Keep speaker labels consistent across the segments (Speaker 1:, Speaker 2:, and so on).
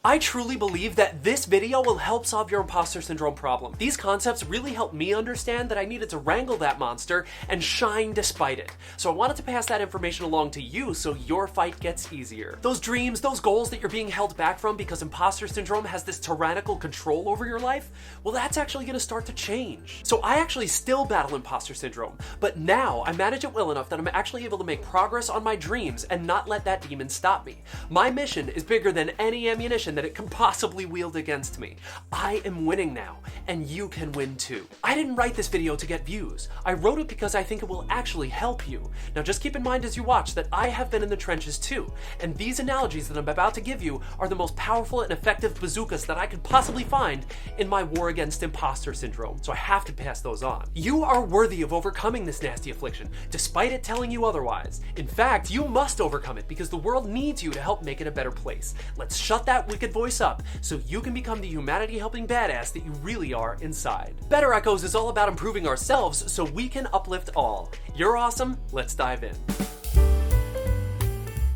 Speaker 1: I truly believe that this video will help solve your imposter syndrome problem. These concepts really helped me understand that I needed to wrangle that monster and shine despite it. So I wanted to pass that information along to you so your fight gets easier. Those dreams, those goals that you're being held back from because imposter syndrome has this tyrannical control over your life, well, that's actually gonna start to change. So I actually still battle imposter syndrome, but now I manage it well enough that I'm actually able to make progress on my dreams and not let that demon stop me. My mission is bigger than any ammunition that it can possibly wield against me. I am winning now, and you can win too. I didn't write this video to get views. I wrote it because I think it will actually help you. Now just keep in mind as you watch that I have been in the trenches too, and these analogies that I'm about to give you are the most powerful and effective bazookas that I could possibly find in my war against imposter syndrome, so I have to pass those on. You are worthy of overcoming this nasty affliction, despite it telling you otherwise. In fact, you must overcome it because the world needs you to help make it a better place. Let's shut that wicked voice up so you can become the humanity-helping badass that you really are inside. Better Echoes is all about improving ourselves so we can uplift all. You're awesome, let's dive in.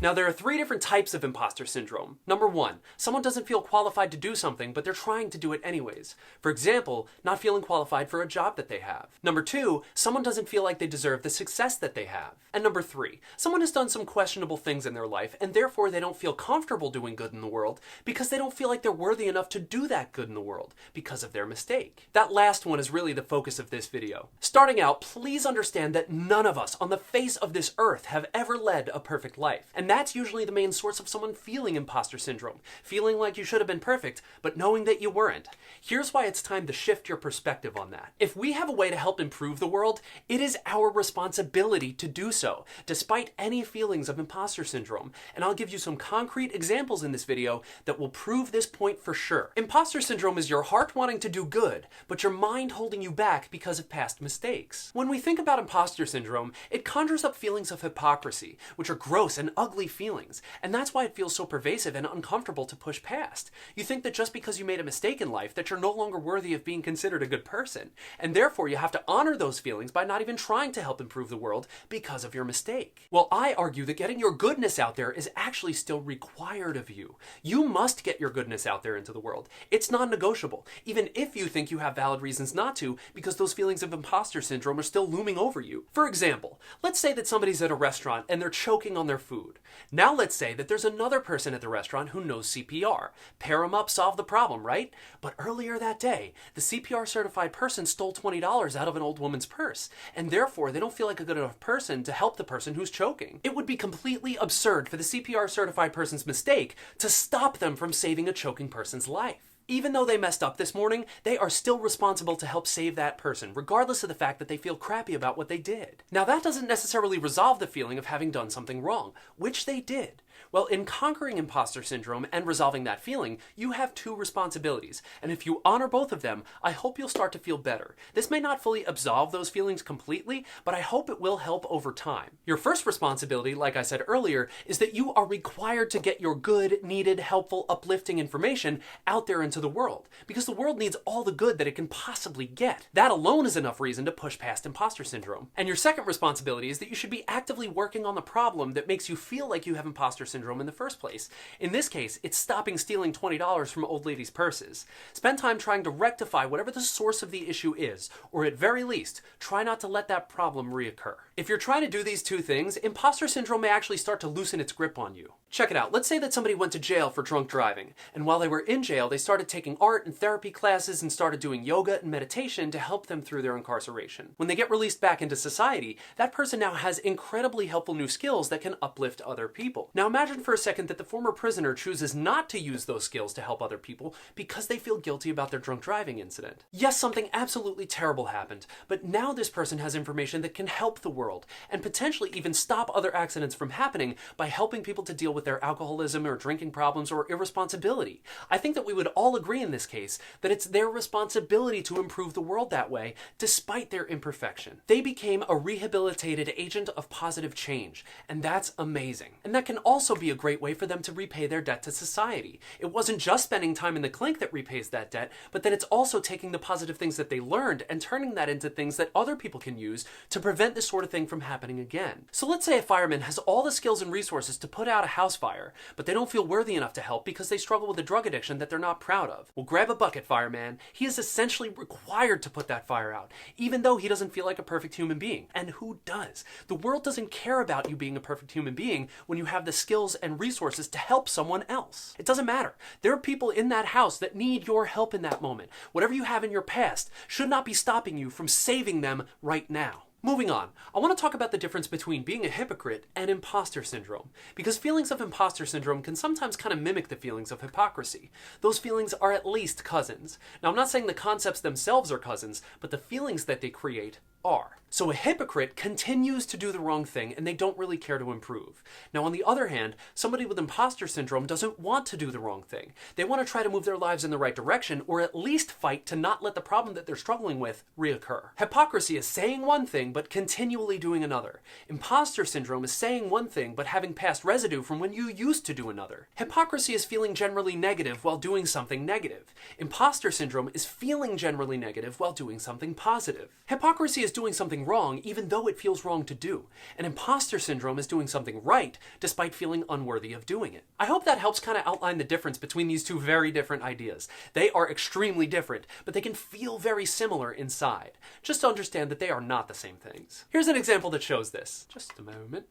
Speaker 1: Now, there are 3 different types of imposter syndrome. Number 1, someone doesn't feel qualified to do something, but they're trying to do it anyways. For example, not feeling qualified for a job that they have. Number 2, someone doesn't feel like they deserve the success that they have. And number 3, someone has done some questionable things in their life, and therefore they don't feel comfortable doing good in the world because they don't feel like they're worthy enough to do that good in the world because of their mistake. That last one is really the focus of this video. Starting out, please understand that none of us on the face of this earth have ever led a perfect life. And that's usually the main source of someone feeling imposter syndrome, feeling like you should have been perfect, but knowing that you weren't. Here's why it's time to shift your perspective on that. If we have a way to help improve the world, it is our responsibility to do so, despite any feelings of imposter syndrome. And I'll give you some concrete examples in this video that will prove this point for sure. Imposter syndrome is your heart wanting to do good, but your mind holding you back because of past mistakes. When we think about imposter syndrome, it conjures up feelings of hypocrisy, which are gross and ugly feelings. And that's why it feels so pervasive and uncomfortable to push past. You think that just because you made a mistake in life that you're no longer worthy of being considered a good person. And therefore you have to honor those feelings by not even trying to help improve the world because of your mistake. Well, I argue that getting your goodness out there is actually still required of you. You must get your goodness out there into the world. It's non-negotiable, even if you think you have valid reasons not to, because those feelings of imposter syndrome are still looming over you. For example, let's say that somebody's at a restaurant and they're choking on their food. Now let's say that there's another person at the restaurant who knows CPR. Pair them up, solve the problem, right? But earlier that day, the CPR certified person stole $20 out of an old woman's purse, and therefore they don't feel like a good enough person to help the person who's choking. It would be completely absurd for the CPR certified person's mistake to stop them from saving a choking person's life. Even though they messed up this morning, they are still responsible to help save that person, regardless of the fact that they feel crappy about what they did. Now, that doesn't necessarily resolve the feeling of having done something wrong, which they did. Well, in conquering imposter syndrome and resolving that feeling, you have 2 responsibilities, and if you honor both of them, I hope you'll start to feel better. This may not fully absolve those feelings completely, but I hope it will help over time. Your first responsibility, like I said earlier, is that you are required to get your good, needed, helpful, uplifting information out there into the world, because the world needs all the good that it can possibly get. That alone is enough reason to push past imposter syndrome. And your second responsibility is that you should be actively working on the problem that makes you feel like you have imposter syndrome in the first place. In this case, it's stopping stealing $20 from old ladies' purses. Spend time trying to rectify whatever the source of the issue is, or at very least, try not to let that problem reoccur. If you're trying to do these 2 things, imposter syndrome may actually start to loosen its grip on you. Check it out. Let's say that somebody went to jail for drunk driving, and while they were in jail, they started taking art and therapy classes and started doing yoga and meditation to help them through their incarceration. When they get released back into society, that person now has incredibly helpful new skills that can uplift other people. Now imagine for a second that the former prisoner chooses not to use those skills to help other people because they feel guilty about their drunk driving incident. Yes, something absolutely terrible happened, but now this person has information that can help the world and potentially even stop other accidents from happening by helping people to deal with their alcoholism or drinking problems or irresponsibility. I think that we would all agree in this case that it's their responsibility to improve the world that way, despite their imperfection. They became a rehabilitated agent of positive change, and that's amazing. And that can also be a great way for them to repay their debt to society. It wasn't just spending time in the clink that repays that debt, but then it's also taking the positive things that they learned and turning that into things that other people can use to prevent this sort of thing from happening again. So let's say a fireman has all the skills and resources to put out a house fire, but they don't feel worthy enough to help because they struggle with a drug addiction that they're not proud of. Well, grab a bucket, fireman. He is essentially required to put that fire out, even though he doesn't feel like a perfect human being. And who does? The world doesn't care about you being a perfect human being when you have the skills and resources to help someone else. It doesn't matter. There are people in that house that need your help in that moment. Whatever you have in your past should not be stopping you from saving them right now. Moving on, I want to talk about the difference between being a hypocrite and imposter syndrome, because feelings of imposter syndrome can sometimes kind of mimic the feelings of hypocrisy. Those feelings are at least cousins. Now, I'm not saying the concepts themselves are cousins, but the feelings that they create are. So a hypocrite continues to do the wrong thing and they don't really care to improve. Now, on the other hand, somebody with imposter syndrome doesn't want to do the wrong thing. They want to try to move their lives in the right direction, or at least fight to not let the problem that they're struggling with reoccur. Hypocrisy is saying one thing but continually doing another. Imposter syndrome is saying one thing but having past residue from when you used to do another. Hypocrisy is feeling generally negative while doing something negative. Imposter syndrome is feeling generally negative while doing something positive. Hypocrisy is doing something wrong even though it feels wrong to do. And imposter syndrome is doing something right despite feeling unworthy of doing it. I hope that helps kind of outline the difference between these two very different ideas. They are extremely different, but they can feel very similar inside. Just to understand that they are not the same things. Here's an example that shows this. Just a moment.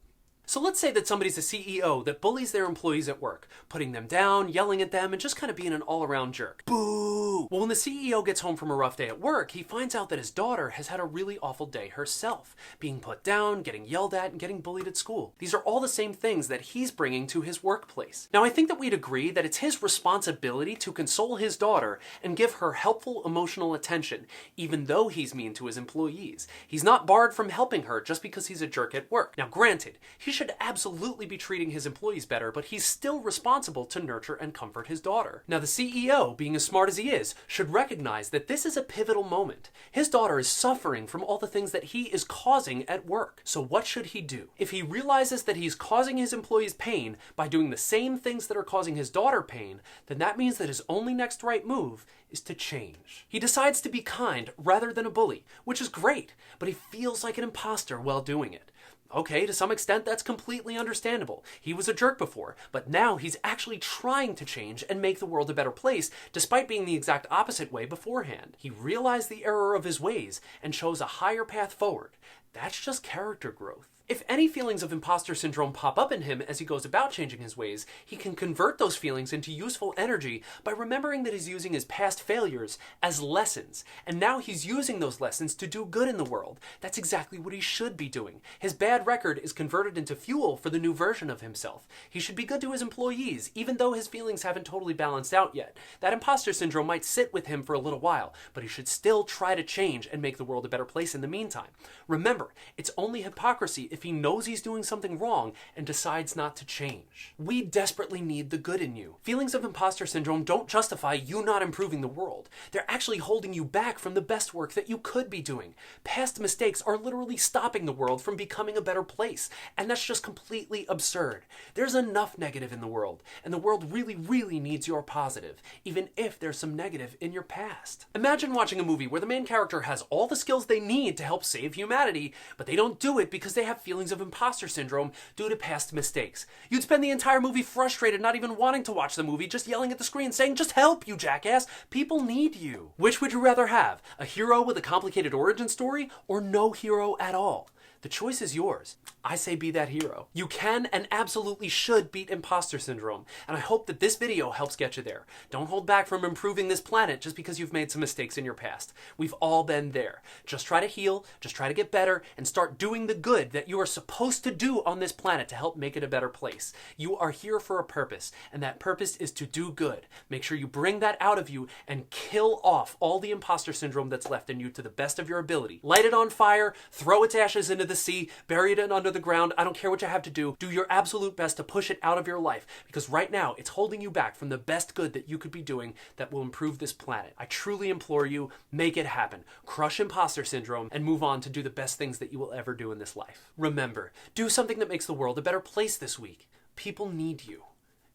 Speaker 1: So let's say that somebody's a CEO that bullies their employees at work, putting them down, yelling at them, and just kind of being an all-around jerk. Boo! Well, when the CEO gets home from a rough day at work, he finds out that his daughter has had a really awful day herself, being put down, getting yelled at, and getting bullied at school. These are all the same things that he's bringing to his workplace. Now, I think that we'd agree that it's his responsibility to console his daughter and give her helpful emotional attention, even though he's mean to his employees. He's not barred from helping her just because he's a jerk at work. Now, granted, he should absolutely be treating his employees better, but he's still responsible to nurture and comfort his daughter. Now, the CEO, being as smart as he is, should recognize that this is a pivotal moment. His daughter is suffering from all the things that he is causing at work. So what should he do? If he realizes that he's causing his employees pain by doing the same things that are causing his daughter pain, then that means that his only next right move is to change. He decides to be kind rather than a bully, which is great, but he feels like an imposter while doing it. Okay, to some extent, that's completely understandable. He was a jerk before, but now he's actually trying to change and make the world a better place, despite being the exact opposite way beforehand. He realized the error of his ways and chose a higher path forward. That's just character growth. If any feelings of imposter syndrome pop up in him as he goes about changing his ways, he can convert those feelings into useful energy by remembering that he's using his past failures as lessons, and now he's using those lessons to do good in the world. That's exactly what he should be doing. His bad record is converted into fuel for the new version of himself. He should be good to his employees, even though his feelings haven't totally balanced out yet. That imposter syndrome might sit with him for a little while, but he should still try to change and make the world a better place in the meantime. Remember, it's only hypocrisy if he knows he's doing something wrong and decides not to change. We desperately need the good in you. Feelings of imposter syndrome don't justify you not improving the world. They're actually holding you back from the best work that you could be doing. Past mistakes are literally stopping the world from becoming a better place, and that's just completely absurd. There's enough negative in the world, and the world really, really needs your positive, even if there's some negative in your past. Imagine watching a movie where the main character has all the skills they need to help save humanity, but they don't do it because they have feelings of imposter syndrome due to past mistakes. You'd spend the entire movie frustrated, not even wanting to watch the movie, just yelling at the screen saying, "Just help, you jackass! People need you." Which would you rather have? A hero with a complicated origin story or no hero at all? The choice is yours. I say be that hero. You can and absolutely should beat imposter syndrome, and I hope that this video helps get you there. Don't hold back from improving this planet just because you've made some mistakes in your past. We've all been there. Just try to heal, just try to get better, and start doing the good that you are supposed to do on this planet to help make it a better place. You are here for a purpose, and that purpose is to do good. Make sure you bring that out of you and kill off all the imposter syndrome that's left in you to the best of your ability. Light it on fire, throw its ashes into the sea, bury it under the ground. I don't care what you have to do. Do your absolute best to push it out of your life, because right now it's holding you back from the best good that you could be doing that will improve this planet. I truly implore you, make it happen. Crush imposter syndrome and move on to do the best things that you will ever do in this life. Remember, do something that makes the world a better place this week. People need you.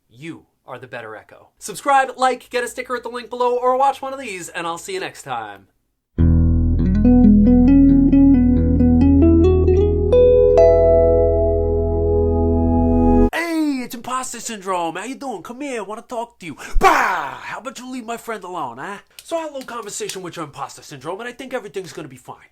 Speaker 1: You are the better echo. Subscribe, like, get a sticker at the link below, or watch one of these, and I'll see you next time. Hey, it's Imposter Syndrome. How you doing? Come here, want to talk to you. Bah! How about you leave my friend alone, huh? So I had a little conversation with your Imposter Syndrome, and I think everything's gonna be fine.